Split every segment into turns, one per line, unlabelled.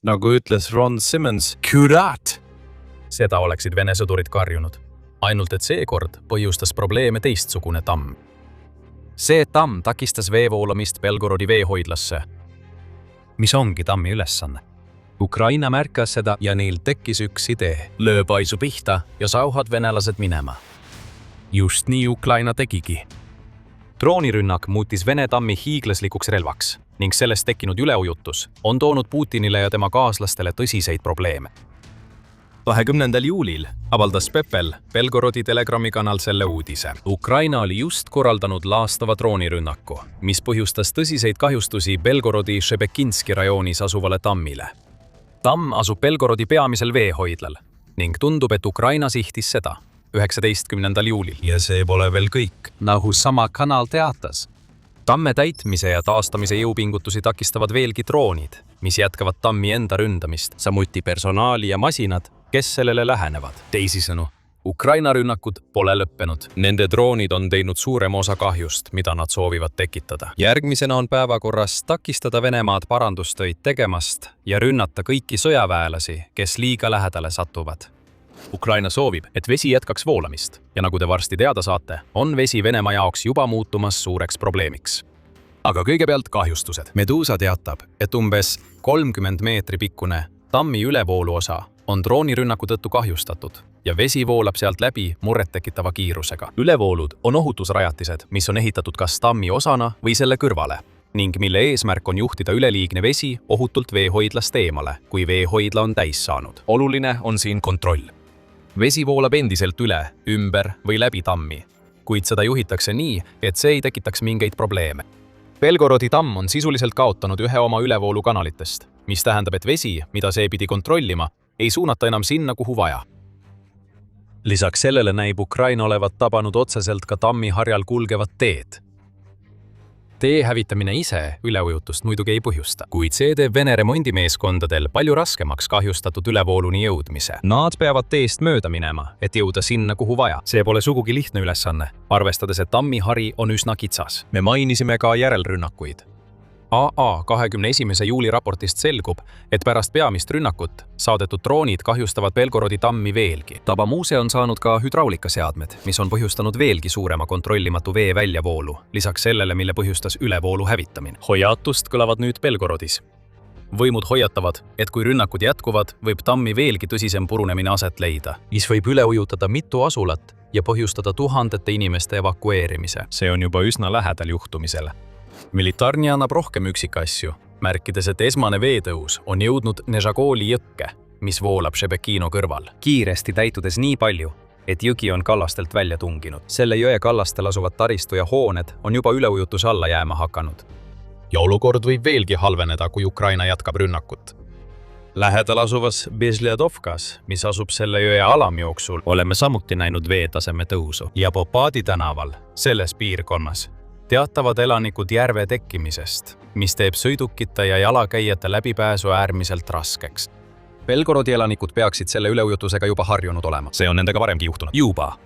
nagu ütles Ron Simmons, kurat! Seda oleksid Vene sõdurid karjunud. Ainult et seekord põhjustas probleeme teistsugune tamm.
See tamm takistas vee voolamist Belgorodi veehoidlasse. Mis ongi tammi ülesanne? Ukraina märkas seda ja neil tekkis üks idee. Löö paisu pihta ja sauhad venelased minema. Just nii Ukraina tegigi. Droonirünnak muutis Vene tammi hiiglaslikuks relvaks ning sellest tekkinud üleujutus on toonud Putinile ja tema kaaslastele tõsiseid probleeme. 20. juulil avaldas Pepel, Belgorodi Telegrami kanal selle uudise. Ukraina oli just korraldanud laastava droonirünnaku, mis põhjustas tõsiseid kahjustusi Belgorodi Šebekinski rajoonis asuvale tammile. Tamm asub Belgorodi peamisel veehoidlal ning tundub, et Ukraina sihtis seda 19. juulil.
Ja see pole veel kõik.
Nagu sama kanal teatas. Tamme täitmise ja taastamise jõupingutusi takistavad veelgi droonid, mis jätkavad tammi enda ründamist, samuti personaali ja masinad, kes sellele lähenevad. Teisisõnu, Ukraina rünnakud pole lõppenud. Nende droonid on teinud suurema osa kahjust, mida nad soovivad tekitada. Järgmisena on päevakorras takistada Venemaad parandustöid tegemast ja rünnata kõiki sõjaväelasi, kes liiga lähedale satuvad. Ukraina soovib, et vesi jätkaks voolamist ja nagu te varsti teada saate, on vesi Venemaa jaoks juba muutumas suureks probleemiks. Aga kõigepealt kahjustused. Medusa teatab, et umbes 30 meetri pikkune tammi ülevoolu osa on droonirünnaku tõttu kahjustatud ja vesi voolab sealt läbi murrettekitava kiirusega. Ülevoolud on ohutusrajatised, mis on ehitatud kas tammi osana või selle kõrvale ning mille eesmärk on juhtida üleliigne vesi ohutult veehoidlast eemale, kui veehoidla on täis saanud. Oluline on siin kontroll. Vesi voolab endiselt üle, ümber või läbi tammi, kuid seda juhitakse nii, et see ei tekitaks mingeid probleeme. Belgorodi tamm on sisuliselt kaotanud ühe oma ülevoolu kanalitest, mis tähendab, et vesi, mida see pidi kontrollima, ei suunata enam sinna, kuhu vaja. Lisaks sellele näib Ukraina olevat tabanud otseselt ka tammi harjal kulgevat teed. Tee hävitamine ise üleujutust muidugi ei põhjusta, kuid see teeb Vene remondimeeskondadel palju raskemaks kahjustatud ülevooluni jõudmise. Nad peavad teest mööda minema, et jõuda sinna, kuhu vaja. See pole sugugi lihtne ülesanne, arvestades, et tammi hari on üsna kitsas. Me mainisime ka järelrünnakuid. AA 21. juuli raportist selgub, et pärast peamist rünnakut saadetud droonid kahjustavad Belgorodi tammi veelgi. Tabamuuse on saanud ka hüdraulikaseadmed, mis on põhjustanud veelgi suurema kontrollimatu vee väljavoolu, lisaks sellele, mille põhjustas ülevoolu hävitamine. Hoiatust kõlavad nüüd Belgorodis. Võimud hoiatavad, et kui rünnakud jätkuvad, võib tammi veelgi tõsisem purunemine aset leida, mis võib üle ujutada mitu asulat ja põhjustada tuhandete inimeste evakueerimise. See on juba üsna lähedal juhtumisele. Militarni annab rohkem üksikasju, märkides, et esmane veetõus on jõudnud Nežagoli jõkke, mis voolab Šebekino kõrval. Kiiresti täitudes nii palju, et jõgi on kallastelt välja tunginud. Selle jõe kallastel asuvad taristu ja hooned on juba üleujutuse alla jääma hakanud. Ja olukord võib veelgi halveneda, kui Ukraina jätkab rünnakut. Lähedal asuvas Bezliadovkas, mis asub selle jõe alamjooksul, oleme samuti näinud veetaseme tõusu. Ja Popadi tänaval, selles piirkonnas, teatavad elanikud järve tekkimisest, mis teeb sõidukite ja jalakäijate läbipääsu äärmiselt raskeks. Belgorodi elanikud peaksid selle üleujutusega juba harjunud olema. See on nendega varemgi juhtunud. Juba.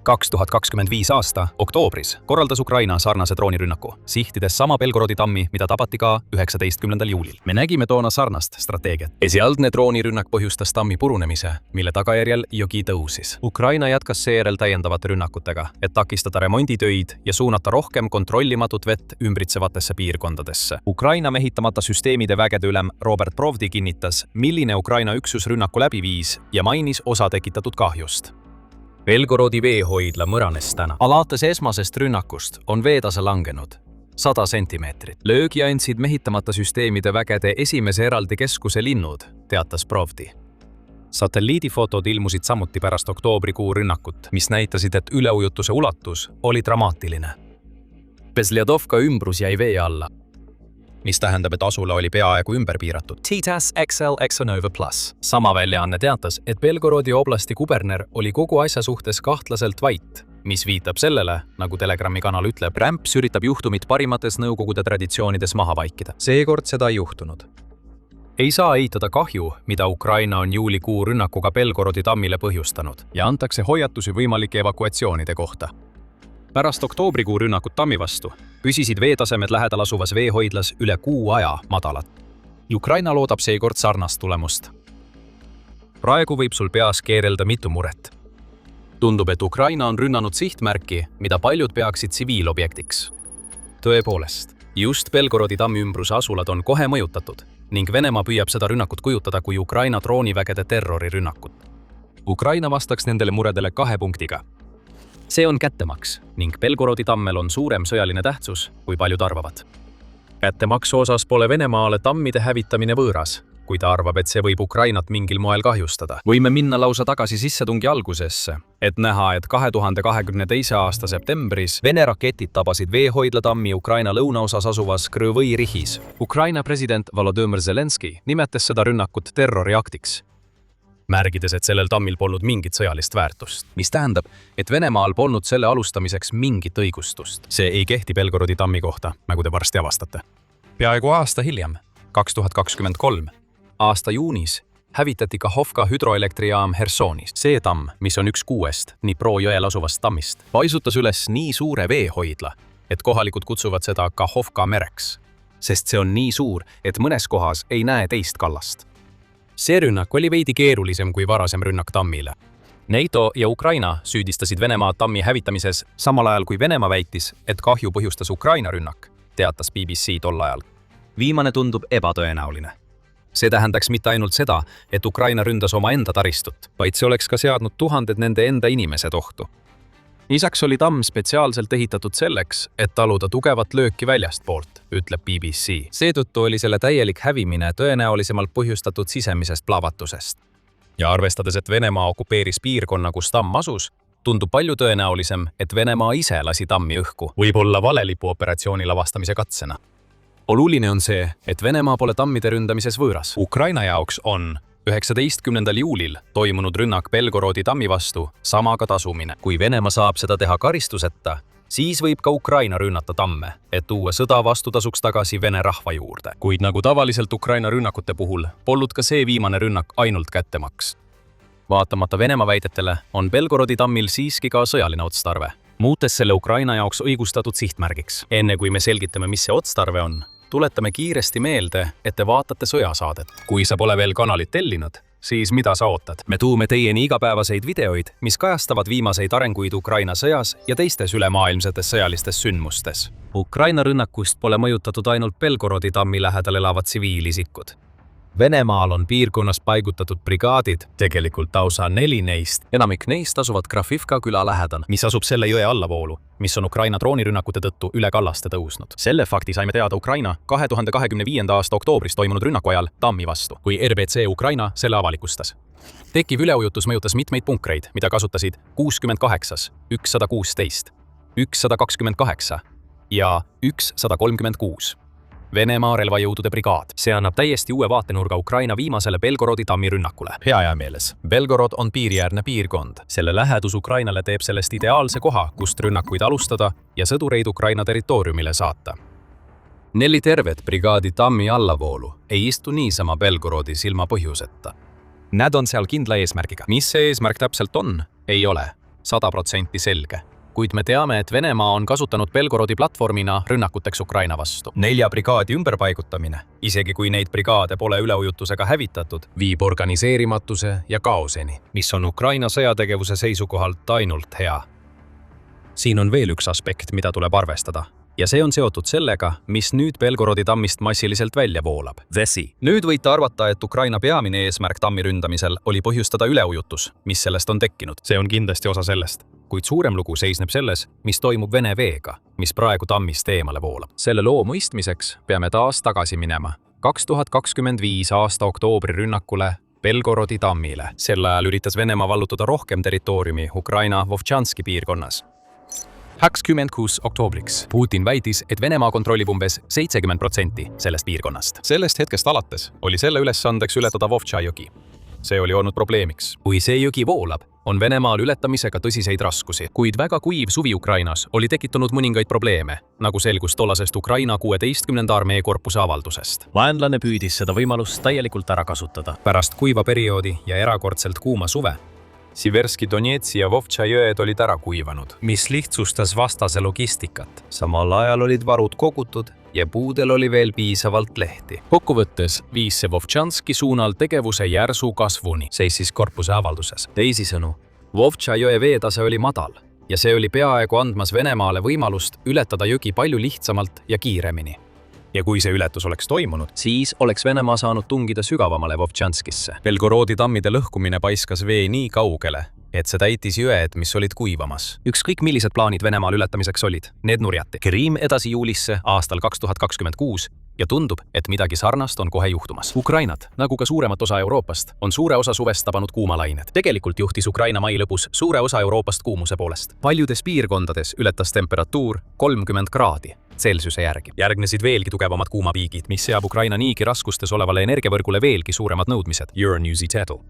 2025 aasta oktoobris korraldas Ukraina sarnase droonirünnaku, sihtides sama Belgorodi tammi, mida tabati ka 19. juulil. Me nägime toona sarnast strateegiat. Esialgne droonirünnak põhjustas tammi purunemise, mille tagajärjel jõgi tõusis. Ukraina jätkas seejärel täiendavate rünnakutega, et takistada remonditöid ja suunata rohkem kontrollimatut vett ümbritsevatesse piirkondadesse. Ukraina mehitamata süsteemide vägede ülem Robert Provdi kinnitas, milline Ukraina üksus rünnaku läbi viis ja mainis osa tekitatud kahjust. Belgorodi veehoidla mõranes täna. Alates esmasest rünnakust on veetase langenud 100 sentimeetrit. Löögi andsid mehitamata süsteemide vägede esimese eraldi keskuse linnud, teatas Provdi. Satelliidifotod ilmusid samuti pärast oktoobrikuu rünnakut, mis näitasid, et üleujutuse ulatus oli dramaatiline. Bezliadovka ümbrus jäi vee alla, mis tähendab, et asula oli peaaegu ümber piiratud. Titas XL Exonova Plus. Sama väljaanne teatas, et Belgorodi oblasti kuberner oli kogu asja suhtes kahtlaselt vait, mis viitab sellele, nagu Telegrami kanal ütleb, Rämps üritab juhtumit parimates Nõukogude traditsioonides maha vaikida. Seekord seda ei juhtunud. Ei saa eitada kahju, mida Ukraina on juulikuu rünnakuga Belgorodi tammile põhjustanud ja antakse hoiatusi võimalike evakuatsioonide kohta. Pärast oktoobrikuu rünnakut tammi vastu püsisid veetasemed lähedal asuvas veehoidlas üle kuu aja madalad.
Ukraina loodab seekord sarnast tulemust.
praegu võib sul peas keerelda mitu muret.
Tundub, et Ukraina on rünnanud sihtmärki, mida paljud peaksid tsiviilobjektiks. Tõepoolest, just Belgorodi tammi ümbruse asulad on kohe mõjutatud ning Venemaa püüab seda rünnakut kujutada kui Ukraina droonivägede terrorirünnakut.
Ukraina vastaks nendele muredele 2 punktiga.
See on kättemaks ning Belgorodi tammel on suurem sõjaline tähtsus, kui paljud arvavad. Kättemaksu osas pole Venemaale tammide hävitamine võõras, kui ta arvab, et see võib Ukrainat mingil moel kahjustada.
Võime minna lausa tagasi sissetungi algusesse, et näha, et 2022. aasta septembris Vene raketid tabasid veehoidla tammi Ukraina lõunaosas asuvas Krõvõi rihis. Ukraina president Volodõmõr Zelenskõi nimetas seda rünnakut terroriaktiks,
märgides, et sellel tammil polnud mingit sõjalist väärtust.
mis tähendab, et Venemaal polnud selle alustamiseks mingit õigustust.
See ei kehti Belgorodi tammi kohta, nagu te varsti avastate.
Peaaegu aasta hiljem, 2023, aasta juunis, hävitati Kahovka hüdroelektrijaam Hersonis. See tamm, mis on üks 6 Dnipro jõel asuvast tammist,
paisutas üles nii suure veehoidla, et kohalikud kutsuvad seda Kahovka mereks,
sest see on nii suur, et mõnes kohas ei näe teist kallast. See rünnak oli veidi keerulisem kui varasem rünnak tammile. NATO ja Ukraina süüdistasid Venemaa tammi hävitamises, samal ajal kui Venemaa väitis, et kahju põhjustas Ukraina rünnak, teatas BBC tol ajal. Viimane tundub ebatõenäoline. See tähendaks mitte ainult seda, et Ukraina ründas omaenda taristut, vaid see oleks ka seadnud tuhanded nende enda inimesed ohtu. Lisaks oli tamm spetsiaalselt ehitatud selleks, et taluda tugevat lööki väljastpoolt, ütleb BBC. Seetõttu oli selle täielik hävimine tõenäolisemalt põhjustatud sisemisest plahvatusest. Ja arvestades, et Venemaa okupeeris piirkonna, kus tamm asus, tundub palju tõenäolisem, et Venemaa ise lasi tammi õhku.
Võib-olla valelipuoperatsiooni lavastamise katsena.
Oluline on see, et Venemaa pole tammide ründamises võõras.
Ukraina jaoks on 19. juulil toimunud rünnak Belgorodi tammi vastu samaga tasumine.
Kui Venemaa saab seda teha karistuseta, siis võib ka Ukraina rünnata tamme, et tuua sõda vastutasuks tagasi Vene rahva juurde.
Kuid nagu tavaliselt Ukraina rünnakute puhul, polnud ka see viimane rünnak ainult kättemaks.
Vaatamata Venemaa väidetele on Belgorodi tammil siiski ka sõjaline otstarve, muutes selle Ukraina jaoks õigustatud sihtmärgiks. Enne kui me selgitame, mis see otstarve on, tuletame kiiresti meelde, et te vaatate sõjasaadet.
Kui sa pole veel kanalit tellinud, siis mida sa ootad?
Me tuume teieni igapäevaseid videoid, mis kajastavad viimaseid arenguid Ukraina sõjas ja teistes ülemaailmsetes sõjalistes sündmustes. Ukraina rünnakust pole mõjutatud ainult Belgorodi tammi lähedal elavad tsiviilisikud. Venemaal on piirkonnas paigutatud brigaadid,
tegelikult lausa 4 neist.
Enamik neist asuvad Krafivka küla lähedal,
mis asub selle jõe allavoolu, mis on Ukraina droonirünnakute tõttu üle kallaste tõusnud. Selle fakti saime teada Ukraina 2025. aasta oktoobris toimunud rünnaku ajal tammi vastu, kui RBC Ukraina selle avalikustas. Tekkiv üleujutus mõjutas mitmeid punkreid, mida kasutasid 68, 116, 128 ja 136. Venemaa relvajõudude brigaad.
See annab täiesti uue vaatenurga Ukraina viimasele Belgorodi tammi rünnakule.
Hea meeles. Belgorod on piiriäärne piirkond.
Selle lähedus Ukrainale teeb sellest ideaalse koha, kust rünnakuid alustada ja sõdureid Ukraina territooriumile saata. 4 tervet brigaadi tammi allavoolu ei istu niisama Belgorodis ilma põhjuseta. Nad on seal kindla eesmärgiga. Mis see eesmärk täpselt on? Ei ole 100% selge. Kuid me teame, et Venemaa on kasutanud Belgorodi platvormina rünnakuteks Ukraina vastu.
4 brigaadi ümberpaigutamine, isegi kui neid brigaade pole üleujutusega hävitatud,
viib organiseerimatuse ja kaoseni, mis on Ukraina sõjategevuse seisukohalt ainult hea. Siin on veel üks aspekt, mida tuleb arvestada. Ja see on seotud sellega, mis nüüd Belgorodi tammist massiliselt välja voolab. Vesi. Nüüd võite arvata, et Ukraina peamine eesmärk tammi ründamisel oli põhjustada üleujutus, mis sellest on tekkinud.
See on kindlasti osa sellest.
Kuid suurem lugu seisneb selles, mis toimub Vene veega, mis praegu tammist eemale voolab. Selle loo mõistmiseks peame taas tagasi minema 2025. aasta oktoobri rünnakule Belgorodi tammile. Sel ajal üritas Venemaa vallutada rohkem territooriumi Ukraina Vovtšanski piirkonnas. 26. oktoobriks Putin väitis, et Venemaa kontrollib umbes 70% sellest piirkonnast.
Sellest hetkest alates oli selle ülesandeks ületada Vovtša jõgi. See oli olnud probleemiks.
Kui see jõgi voolab, on Venemaal ületamisega tõsiseid raskusi, kuid väga kuiv suvi Ukrainas oli tekitanud mõningaid probleeme, nagu selgus tollasest Ukraina 16. armee korpuse avaldusest.
Vaenlane püüdis seda võimalust täielikult ära kasutada.
Pärast kuiva perioodi ja erakordselt kuuma suve, Siverski Donetsi ja Vovtša jõed olid ära kuivanud, mis lihtsustas vastase logistikat. Samal ajal olid varud kogutud ja puudel oli veel piisavalt lehti.
Kokkuvõttes viis see Vovtšanski suunal tegevuse järsu kasvuni,
seisis korpuse avalduses. Teisisõnu, Vovtša jõe veetase oli madal ja see oli peaaegu andmas Venemaale võimalust ületada jõgi palju lihtsamalt ja kiiremini.
Ja kui see ületus oleks toimunud,
siis oleks Venemaa saanud tungida sügavamale Vovtšanskisse.
Belgorodi tammide lõhkumine paiskas vee nii kaugele, et see täitis jõed, mis olid kuivamas.
Ükskõik millised plaanid Venemaal ületamiseks olid, need nurjati. Krim edasi juulisse aastal 2026 ja tundub, et midagi sarnast on kohe juhtumas.
Ukrainat, nagu ka suuremat osa Euroopast, on suure osa suvest tabanud kuumalained. Tegelikult juhtis Ukraina mai lõpus suure osa Euroopast kuumuse poolest.
Paljudes piirkondades ületas temperatuur 30 kraadi Celsiuse järgi.
Järgnesid veelgi tugevamad kuumapiigid, mis seab Ukraina niigi raskustes olevale energiavõrgule veelgi suuremad nõudmised.
Euronews title.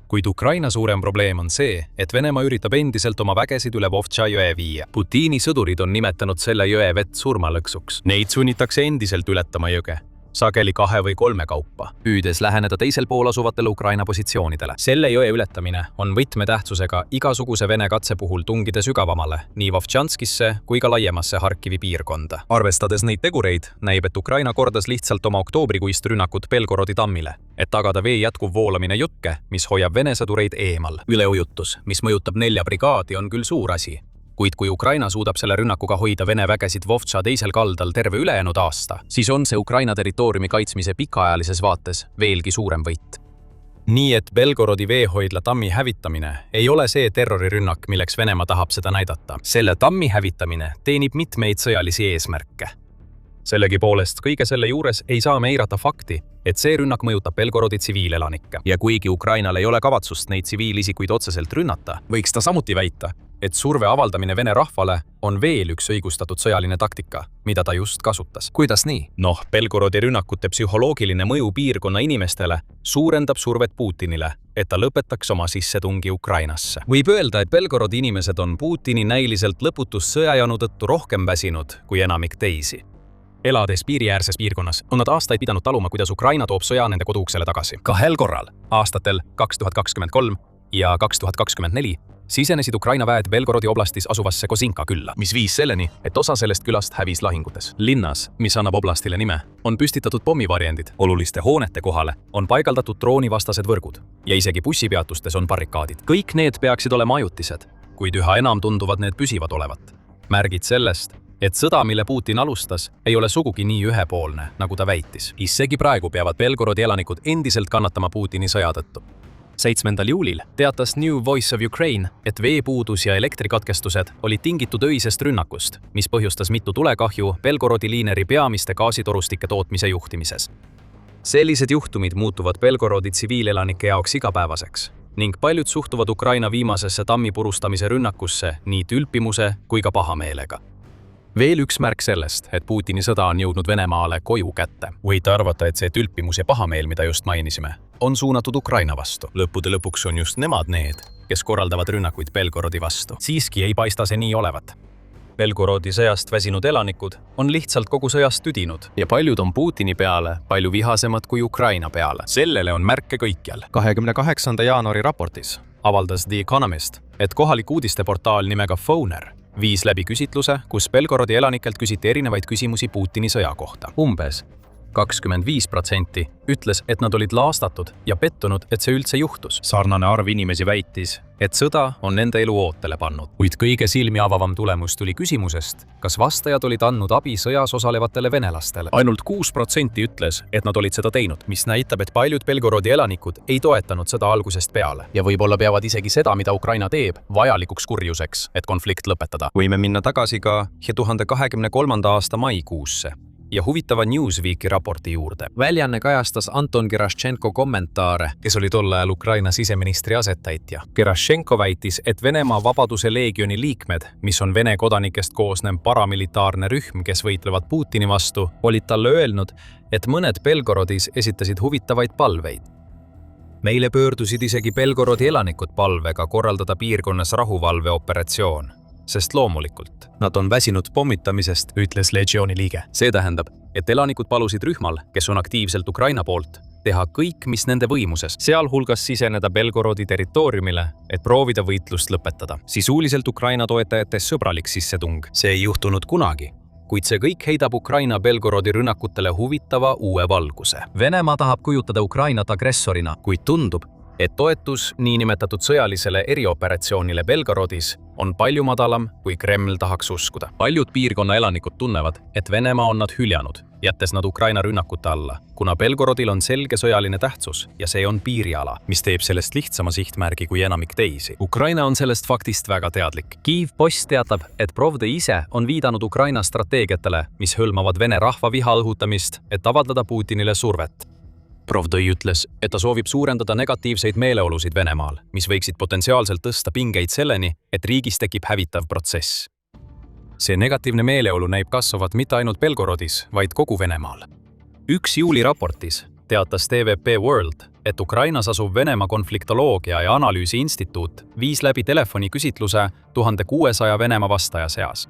Kuid Ukraina suurem probleem on see, et Venemaa üritab endiselt oma vägesid üle Vovtša jõe viia.
Putini sõdurid on nimetanud selle jõe vett surmalõksuks.
Neid sunnitakse endiselt ületama jõge, sageli 2 või 3 kaupa,
püüdes läheneda teisel pool asuvatele Ukraina positsioonidele.
Selle jõe ületamine on võtmetähtsusega igasuguse Vene katse puhul tungida sügavamale, nii Vovtšanskisse kui ka laiemasse Harkivi piirkonda. Arvestades neid tegureid, näib, et Ukraina kordas lihtsalt oma oktoobrikuist rünnakut Belgorodi tammile, et tagada vee jätkuv voolamine jõkke, mis hoiab Vene sõdureid eemal. Üleujutus, mis mõjutab 4 brigaadi, on küll suur asi. Kuid kui Ukraina suudab selle rünnakuga hoida Vene vägesid Vovtša teisel kaldal terve ülejäänud aasta, siis on see Ukraina territooriumi kaitsmise pikaajalises vaates veelgi suurem võit. Nii et Belgorodi veehoidla tammi hävitamine ei ole see terrorirünnak, milleks Venemaa tahab seda näidata. Selle tammi hävitamine teenib mitmeid sõjalisi eesmärke. Sellegipoolest kõige selle juures ei saa me eirata fakti, et see rünnak mõjutab Belgorodi tsiviilelanikke. Ja kuigi Ukrainal ei ole kavatsust neid tsiviilisikuid otseselt rünnata, võiks ta samuti väita, et surve avaldamine Vene rahvale on veel üks õigustatud sõjaline taktika, mida ta just kasutas.
Kuidas nii?
Belgorodi rünnakute psühholoogiline mõju piirkonna inimestele suurendab survet Putinile, et ta lõpetaks oma sissetungi Ukrainasse. Võib öelda, et Belgorodi inimesed on Putini näiliselt lõputus sõjajanu tõttu rohkem väsinud kui enamik teisi. Elades piiriäärses piirkonnas on nad aastaid pidanud taluma, kuidas Ukraina toob sõja nende koduuksele tagasi. 2 korral, aastatel 2023 ja 2024, sisenesid Ukraina väed Belgorodi oblastis asuvasse Kozinka külla, mis viis selleni, et osa sellest külast hävis lahingutes. Linnas, mis annab oblastile nime, on püstitatud pommivarjendid, oluliste hoonete kohale on paigaldatud droonivastased võrgud ja isegi bussipeatustes on barrikaadid. Kõik need peaksid olema ajutised, kuid üha enam tunduvad need püsivad olevat. Märgid sellest, et sõda, mille Putin alustas, ei ole sugugi nii ühepoolne, nagu ta väitis. Isegi praegu peavad Belgorodi elanikud endiselt kannatama Putini sõja tõttu. 7. juulil teatas New Voice of Ukraine, et veepuudus ja elektrikatkestused olid tingitud öisest rünnakust, mis põhjustas mitu tulekahju Belgorodi liineri peamiste gaasitorustike tootmise juhtimises. Sellised juhtumid muutuvad Belgorodi tsiviilelanike jaoks igapäevaseks ning paljud suhtuvad Ukraina viimasesse tammi purustamise rünnakusse nii tülpimuse kui ka pahameelega. Veel üks märk sellest, et Putini sõda on jõudnud Venemaale koju kätte. Võite arvata, et see tülpimus ja pahameel, mida just mainisime, on suunatud Ukraina vastu. Lõppude lõpuks on just nemad need, kes korraldavad rünnakuid Belgorodi vastu. Siiski ei paista see nii olevat. Belgorodi sõjast väsinud elanikud on lihtsalt kogu sõjast tüdinud ja paljud on Putini peale palju vihasemad kui Ukraina peale. Sellele on märke kõikjal. 28. jaanuari raportis avaldas The Economist, et kohalik uudisteportaal nimega Phoner viis läbi küsitluse, kus Belgorodi elanikelt küsiti erinevaid küsimusi Putini sõja kohta. Umbes 25% ütles, et nad olid laastatud ja pettunud, et see üldse juhtus. Sarnane arv inimesi väitis, et sõda on nende elu ootele pannud. Kuid kõige silmi avavam tulemus tuli küsimusest, kas vastajad olid andnud abi sõjas osalevatele venelastele. Ainult 6% ütles, et nad olid seda teinud, mis näitab, et paljud Belgorodi elanikud ei toetanud sõda algusest peale ja võib-olla peavad isegi seda, mida Ukraina teeb, vajalikuks kurjuseks, et konflikt lõpetada. Võime minna tagasi ka 2023. aasta maikuusse ja huvitava Newsweeki raporti juurde. Väljanne kajastas Anton Gerašenko kommentaare, kes oli tol ajal Ukraina siseministri asetäitja. Gerašenko väitis, et Venemaa Vabaduse Leegioni liikmed, mis on Vene kodanikest koosnev paramilitaarne rühm, kes võitlevad Putini vastu, olid talle öelnud, et mõned Belgorodis esitasid huvitavaid palveid. Meile pöördusid isegi Belgorodi elanikud palvega korraldada piirkonnas rahuvalveoperatsioon, sest loomulikult nad on väsinud pommitamisest, ütles Legiooni liige. See tähendab, et elanikud palusid rühmal, kes on aktiivselt Ukraina poolt, teha kõik, mis nende võimuses, sealhulgas siseneda Belgorodi territooriumile, et proovida võitlust lõpetada. Sisuliselt Ukraina toetajate sõbralik sissetung. See ei juhtunud kunagi,
kuid see kõik heidab Ukraina Belgorodi rünnakutele huvitava uue valguse. Venemaa tahab kujutada Ukrainat agressorina, kuid tundub, et toetus niinimetatud sõjalisele erioperatsioonile Belgorodis on palju madalam, kui Kreml tahaks uskuda. Paljud piirkonna elanikud tunnevad, et Venemaa on nad hüljanud, jättes nad Ukraina rünnakute alla, kuna Belgorodil on selge sõjaline tähtsus ja see on piiriala, mis teeb sellest lihtsama sihtmärgi kui enamik teisi. Ukraina on sellest faktist väga teadlik. Kyiv Post teatab, et Pravda ise on viidanud Ukraina strateegiatele, mis hõlmavad Vene rahva viha õhutamist, et avaldada Putinile survet. Pravda ütles, et ta soovib suurendada negatiivseid meeleolusid Venemaal, mis võiksid potentsiaalselt tõsta pingeid selleni, et riigis tekib hävitav protsess. See negatiivne meeleolu näib kasvavat mitte ainult Belgorodis, vaid kogu Venemaal. 1. juuli raportis teatas TVP World, et Ukrainas asuv Venemaa konfliktoloogia ja analüüsi instituut viis läbi telefoniküsitluse 1600 Venemaa vastaja seas.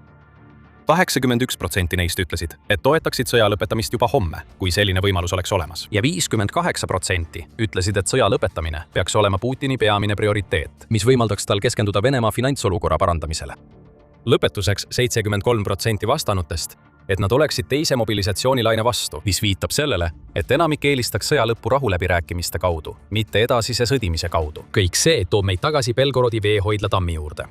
81% neist ütlesid, et toetaksid sõja lõpetamist juba homme, kui selline võimalus oleks olemas. Ja 58% ütlesid, et sõja lõpetamine peaks olema Putini peamine prioriteet, mis võimaldaks tal keskenduda Venemaa finantsolukorra parandamisele. Lõpetuseks 73% vastanutest, et nad oleksid teise mobilisatsioonilaine vastu, mis viitab sellele, et enamik eelistaks sõja lõppu rahuläbirääkimiste kaudu, mitte edasise sõdimise kaudu. Kõik see toob meid tagasi Belgorodi veehoidla tammi juurde.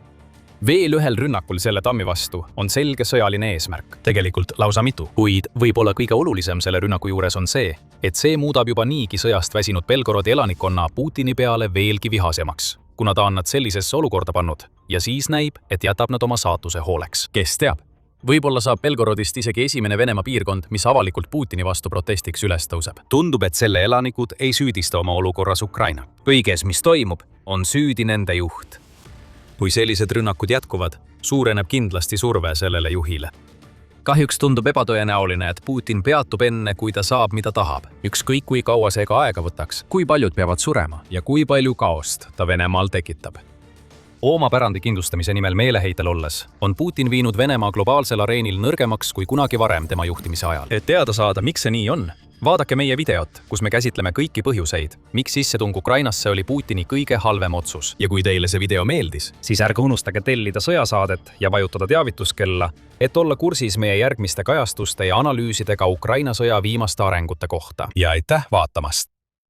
Veel ühel rünnakul selle tammi vastu on selge sõjaline eesmärk, tegelikult lausa mitu, kuid võib-olla kõige olulisem selle rünnaku juures on see, et see muudab juba niigi sõjast väsinud Belgorodi elanikkonna Putini peale veelgi vihasemaks, kuna ta on nad sellisesse olukorda pannud ja siis näib, et jätab nad oma saatuse hooleks. Kes teab? Võib-olla saab Belgorodist isegi esimene Venemaa piirkond, mis avalikult Putini vastu protestiks üles tõuseb. Tundub, et selle elanikud ei süüdista oma olukorras Ukraina. Kõiges, mis toimub, on süüdi nende juht. Kui sellised rünnakud jätkuvad, suureneb kindlasti surve sellele juhile. Kahjuks tundub ebatõenäoline, et Putin peatub enne, kui ta saab, mida tahab. Ükskõik kui kaua see ka aega võtaks, kui paljud peavad surema ja kui palju kaost ta Venemaal tekitab. Oma pärandi kindlustamise nimel meeleheitel olles on Putin viinud Venemaa globaalsel areenil nõrgemaks kui kunagi varem tema juhtimise ajal. Et teada saada, miks see nii on, vaadake meie videot, kus me käsitleme kõiki põhjuseid, miks sissetung Ukrainasse oli Putini kõige halvem otsus. Ja kui teile see video meeldis, siis ärge unustage tellida sõjasaadet ja vajutada teavituskella, et olla kursis meie järgmiste kajastuste ja analüüsidega Ukraina sõja viimaste arengute kohta. Ja aitäh vaatamast!